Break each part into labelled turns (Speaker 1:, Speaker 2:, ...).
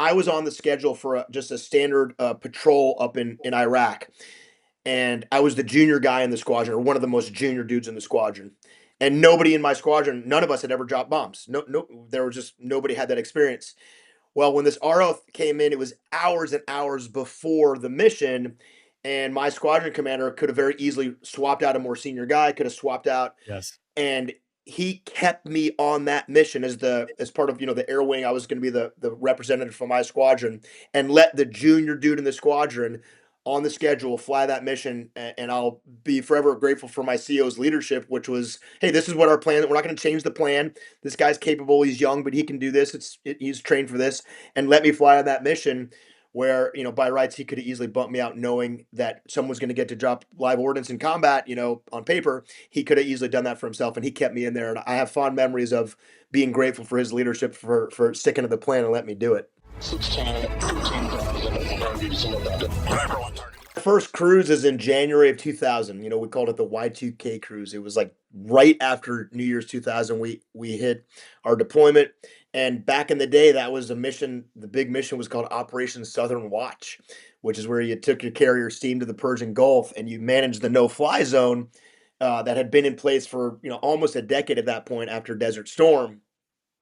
Speaker 1: I was on the schedule for just a standard patrol up in Iraq, and I was the junior guy in the squadron, or one of the most junior dudes in the squadron. And nobody in my squadron, none of us had ever dropped bombs. No, no, there were just nobody had that experience. Well, when this RO came in, it was hours and hours before the mission, and my squadron commander could have very easily swapped out a more senior guy, could have swapped out,
Speaker 2: Yes.
Speaker 1: and he kept me on that mission as part of the air wing. I was going to be the representative for my squadron, and let the junior dude in the squadron on the schedule fly that mission. And I'll be forever grateful for my CO's leadership, which was, hey, this is what our plan. We're not going to change the plan. This guy's capable. He's young, but he can do this. He's trained for this, and let me fly on that mission where, by rights, he could have easily bumped me out knowing that someone was going to get to drop live ordnance in combat, on paper. He could have easily done that for himself, and he kept me in there. And I have fond memories of being grateful for his leadership for sticking to the plan and let me do it. 16, first cruise is in January of 2000. We called it the Y2K cruise. It was like right after New Year's 2000. We hit our deployment, and back in the day, that was a mission. The big mission was called Operation Southern Watch, which is where you took your carrier steam to the Persian Gulf and you managed the no-fly zone that had been in place for almost a decade at that point after Desert Storm.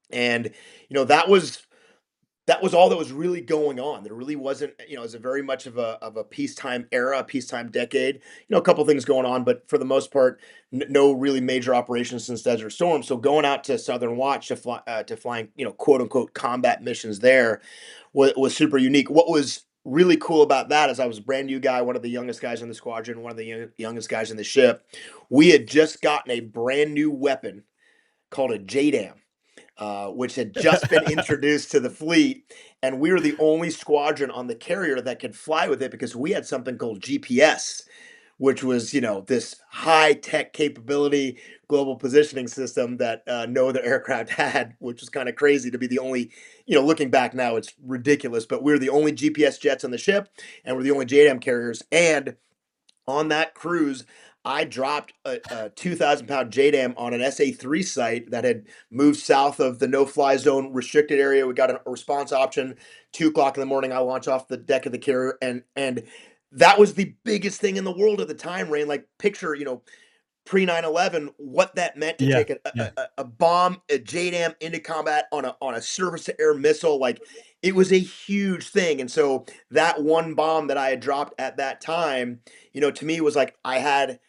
Speaker 1: And that was all that was really going on. There really wasn't, it was a very much of a peacetime era, a peacetime decade. A couple things going on, but for the most part, no really major operations since Desert Storm. So going out to Southern Watch to flying, quote unquote combat missions there was super unique. What was really cool about that is I was a brand new guy, one of the youngest guys in the squadron, one of the youngest guys in the ship. We had just gotten a brand new weapon called a JDAM, which had just been introduced to the fleet, and we were the only squadron on the carrier that could fly with it because we had something called GPS, which was this high tech capability global positioning system that no other aircraft had, which was kind of crazy to be the only. Looking back now, it's ridiculous, but we were the only GPS jets on the ship, and we're the only JDAM carriers. And on that cruise, I dropped a 2,000-pound JDAM on an SA-3 site that had moved south of the no-fly zone restricted area. We got a response option. 2 o'clock in the morning, I launch off the deck of the carrier, and that was the biggest thing in the world at the time, Rain. Like, picture, pre 9/11, what that meant to
Speaker 2: Yeah.
Speaker 1: take a,
Speaker 2: Yeah.
Speaker 1: a, a bomb, a JDAM into combat on a surface to air missile. Like, it was a huge thing. And so that one bomb that I had dropped at that time, to me was like I had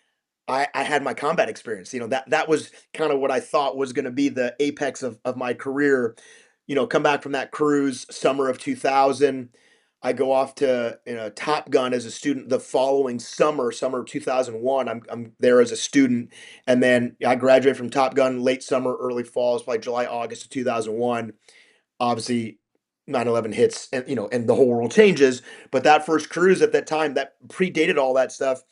Speaker 1: my combat experience. That was kind of what I thought was going to be the apex of my career. Come back from that cruise, summer of 2000. I go off to Top Gun as a student the following summer of 2001. I'm there as a student, and then I graduate from Top Gun late summer, early fall. It's like July, August of 2001. Obviously, 9/11 hits, and the whole world changes. But that first cruise at that time that predated all that stuff.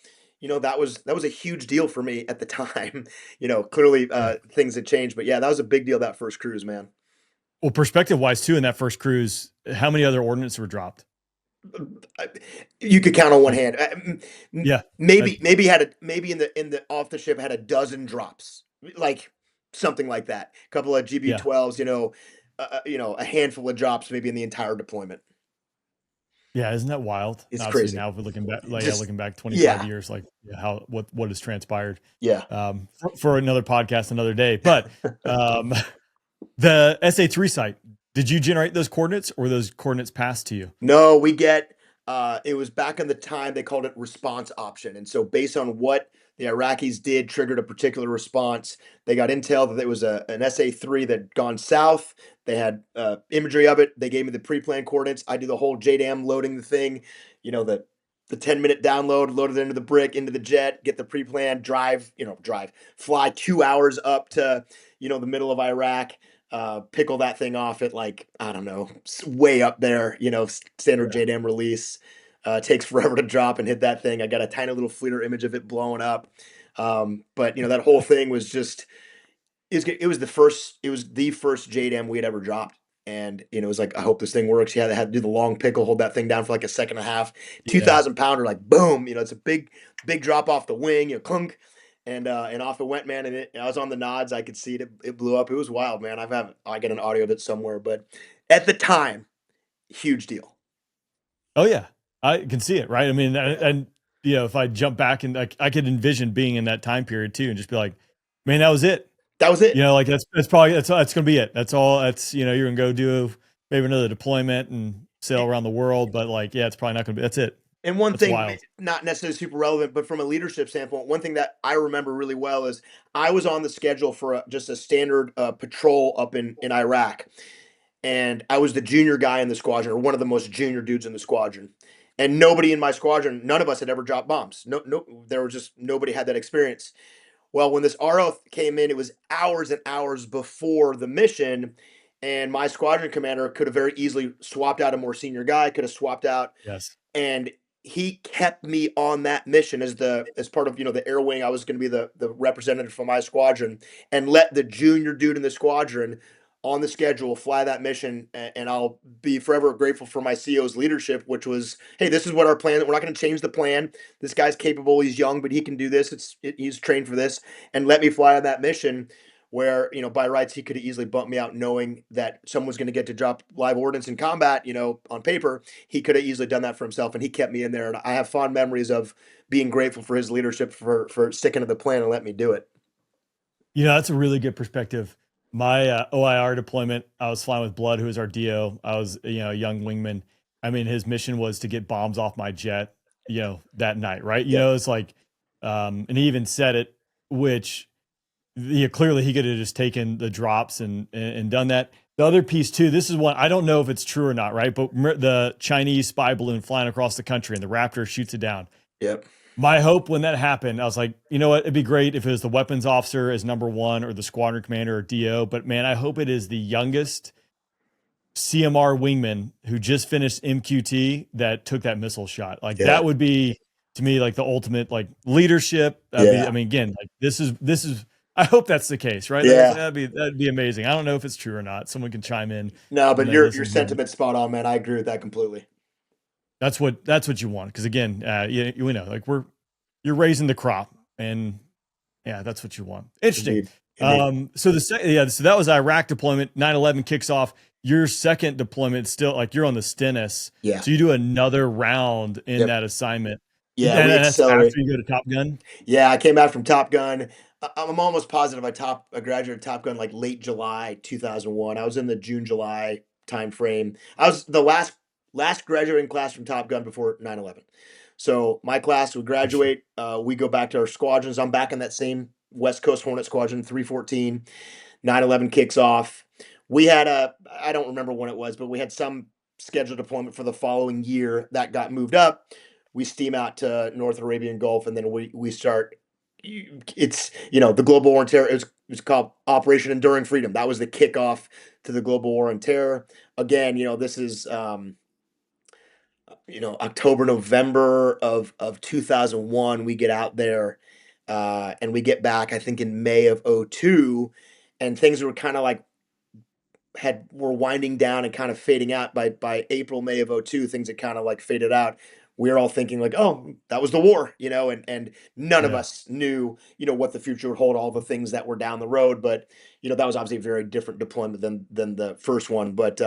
Speaker 1: That was a huge deal for me at the time. Clearly
Speaker 2: Yeah.
Speaker 1: things had changed, but yeah, that was a big deal that first cruise, man.
Speaker 2: Well, perspective wise too, in that first cruise, how many other ordnance were dropped?
Speaker 1: You could count on one
Speaker 2: Like,
Speaker 1: hand.
Speaker 2: yeah. Uh,
Speaker 1: Maybe in the off the ship had a dozen drops, like something like that. A couple of
Speaker 2: yeah.
Speaker 1: GB-12s, a handful of drops maybe in the entire deployment.
Speaker 2: Yeah. Isn't that wild?
Speaker 1: It's
Speaker 2: Obviously
Speaker 1: crazy.
Speaker 2: now if we're looking back, like, yeah,
Speaker 1: Just
Speaker 2: looking back 25
Speaker 1: yeah,
Speaker 2: years, like how, what has transpired,
Speaker 1: yeah.
Speaker 2: for another podcast, another day. But, the SA-3 site, did you generate those coordinates or were those coordinates passed to you?
Speaker 1: No, we get it was back in the time they called it response option. And so based on what the Iraqis did triggered a particular response. They got intel that there was an SA-3 that had gone south. They had imagery of it. They gave me the pre-planned coordinates. I do the whole JDAM loading the thing, the 10-minute download, load it into the brick, into the jet, get the pre-planned fly 2 hours up to, the middle of Iraq, pickle that thing off at like, I don't know, way up there, standard
Speaker 2: Yeah.
Speaker 1: JDAM release. Takes forever to drop and hit that thing. I got a tiny little fleeter image of it blowing up. But that whole thing was just, it was the first JDAM we had ever dropped. And, it was like, I hope this thing works. Yeah, they had to do the long pickle, hold that thing down for like a second and a half,
Speaker 2: Yeah.
Speaker 1: 2,000 pounder, like boom, it's a big, big drop off the wing, clunk. And off it went, man. And I was on the nods. I could see it. It blew up. It was wild, man. I got an audio of it somewhere. But at the time, huge deal.
Speaker 2: Oh yeah, I can see it. Right. I mean, and if I jump back and like, I could envision being in that time period too, and just be like, man, that was it.
Speaker 1: That was it.
Speaker 2: Like that's probably that's gonna be it. That's all. That's you're gonna go do maybe another deployment and sail around the world, but like, yeah, it's probably not gonna be. That's it.
Speaker 1: And one
Speaker 2: That's
Speaker 1: thing,
Speaker 2: wild.
Speaker 1: not necessarily super relevant, but from a leadership standpoint, one thing that I remember really well is I was on the schedule for just a standard patrol up in Iraq, and I was the junior guy in the squadron, or one of the most junior dudes in the squadron. And nobody in my squadron, none of us had ever dropped bombs. No, no, there was just nobody had that experience. Well, when this RO came in, it was hours and hours before the mission, and my squadron commander could have very easily swapped out a more senior guy, could have swapped out,
Speaker 2: Yes.
Speaker 1: and he kept me on that mission as part of the air wing. I was going to be the representative for my squadron, and let the junior dude in the squadron on the schedule fly that mission. And I'll be forever grateful for my CO's leadership, which was, hey, this is what our plan. We're not going to change the plan. This guy's capable. He's young, but he can do this. He's trained for this, and let me fly on that mission. Where by rights he could have easily bumped me out, knowing that someone was going to get to drop live ordnance in combat. On paper, he could have easily done that for himself, and he kept me in there. And I have fond memories of being grateful for his leadership for sticking to the plan and let me do it.
Speaker 2: That's a really good perspective. My OIR deployment, I was flying with Blood, who was our DO. I was, a young wingman. I mean, his mission was to get bombs off my jet, that night, right?
Speaker 1: Yep.
Speaker 2: It's like, and he even said it, which, clearly he could have just taken the drops and done that. The other piece too, this is one, I don't know if it's true or not, right? But the Chinese spy balloon flying across the country and the Raptor shoots it down.
Speaker 1: Yep.
Speaker 2: My hope when that happened, I was like, you know what? It'd be great if it was the weapons officer as number one or the squadron commander or DO. But man, I hope it is the youngest CMR wingman who just finished MQT that took that missile shot. Like
Speaker 1: Yeah.
Speaker 2: that would be to me like the ultimate like leadership.
Speaker 1: Yeah.
Speaker 2: I mean, again, like this is. I hope that's the case, right?
Speaker 1: Yeah.
Speaker 2: That'd be amazing. I don't know if it's true or not. Someone can chime in
Speaker 1: No,
Speaker 2: when
Speaker 1: but
Speaker 2: they
Speaker 1: your
Speaker 2: listen here.
Speaker 1: sentiment's spot on, man. I agree with that completely.
Speaker 2: That's what you want because again, we know like you're raising the crop and yeah, that's what you want. Interesting.
Speaker 1: Indeed. Indeed.
Speaker 2: So so that was Iraq deployment. 9/11 kicks off. Your second deployment still like you're on the Stennis.
Speaker 1: Yeah.
Speaker 2: So you do another round in
Speaker 1: Yep.
Speaker 2: that assignment.
Speaker 1: Yeah.
Speaker 2: And
Speaker 1: We
Speaker 2: that's after
Speaker 1: accelerate.
Speaker 2: you go to Top Gun.
Speaker 1: Yeah, I came back from Top Gun. I'm almost positive I graduated Top Gun like late July 2001. I was in the June July time frame. I was the last graduating class from Top Gun before 9/11. So my class would
Speaker 2: Interesting.
Speaker 1: graduate. We go back to our squadrons. I'm back in that same West Coast Hornet Squadron 314. 9/11 kicks off. We had I don't remember when it was, but we had some scheduled deployment for the following year that got moved up. We steam out to North Arabian Gulf, and then we start. It's the global war on terror. It's called Operation Enduring Freedom. That was the kickoff to the global war on terror. Again, this is October, November of 2001. We get out there, and we get back. I think in May of '02, and things were kind of like were winding down and kind of fading out by April, May of '02. Things had kind of like faded out. We were all thinking like, oh, that was the war, and none of
Speaker 2: Yeah.
Speaker 1: us knew, what the future would hold, all the things that were down the road. But that was obviously a very different deployment than the first one. But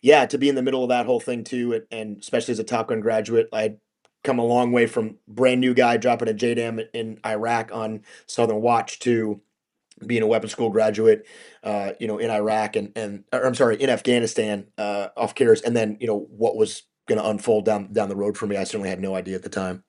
Speaker 1: yeah, to be in the middle of that whole thing too, and especially as a Top Gun graduate, I'd come a long way from brand new guy dropping a JDAM in Iraq on Southern Watch to being a weapons school graduate, in Iraq or, I'm sorry, in Afghanistan, off cares, and then what was going to unfold down the road for me. I certainly had no idea at the time.